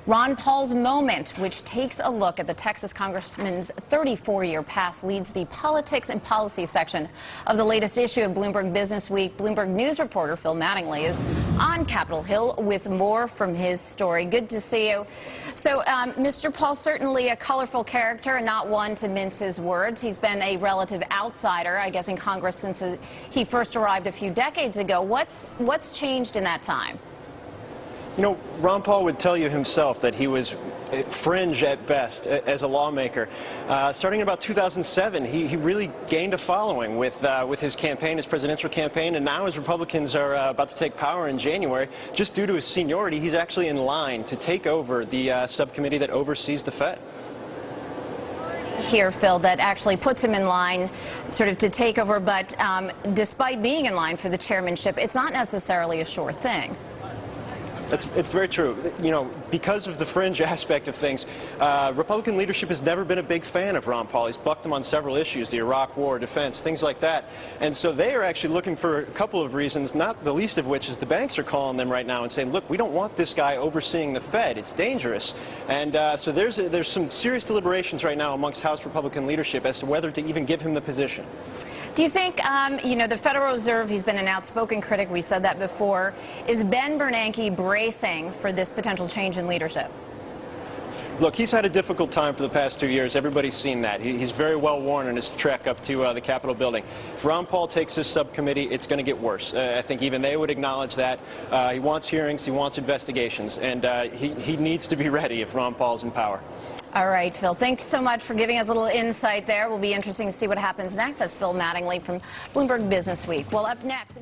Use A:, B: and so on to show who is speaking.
A: Ron Paul's moment, which takes a look at the Texas congressman's 34-year path, leads the politics and policy section of the latest issue of Bloomberg Business Week. Bloomberg News reporter Phil Mattingly is on Capitol Hill with more from his story. Good to see you. So, Mr. Paul, certainly a colorful character and not one to mince his words. He's been a relative outsider, I guess, in Congress since he first arrived a few decades ago. What's changed in that time?
B: You know, Ron Paul would tell you himself that he was fringe at best as a lawmaker. Starting in about 2007, he really gained a following with his campaign, his presidential campaign, and now as Republicans are about to take power in January, just due to his seniority, he's actually in line to take over the subcommittee that oversees the Fed.
A: Here, Phil, that actually puts him in line sort of to take over, but despite being in line for the chairmanship, it's not necessarily a sure thing.
B: It's very true. You know, because of the fringe aspect of things, Republican leadership has never been a big fan of Ron Paul. He's bucked them on several issues, the Iraq War, defense, things like that. And so they are actually looking for a couple of reasons, not the least of which is the banks are calling them right now and saying, look, we don't want this guy overseeing the Fed. It's dangerous. And so there's some serious deliberations right now amongst House Republican leadership as to whether to even give him the position.
A: Do you think, you know, the Federal Reserve, he's been an outspoken critic, we said that before, is Ben Bernanke bracing for this potential change in leadership?
B: Look, he's had a difficult time for the past 2 years. Everybody's seen that. He's very well worn on his trek up to the Capitol building. If Ron Paul takes this subcommittee, it's going to get worse. I think even they would acknowledge that. He wants hearings, he wants investigations, and he needs to be ready if Ron Paul's in power.
A: All right, Phil, thanks so much for giving us a little insight there. Will be interesting to see what happens next. That's Phil Mattingly from Bloomberg Business Week. Well, up next...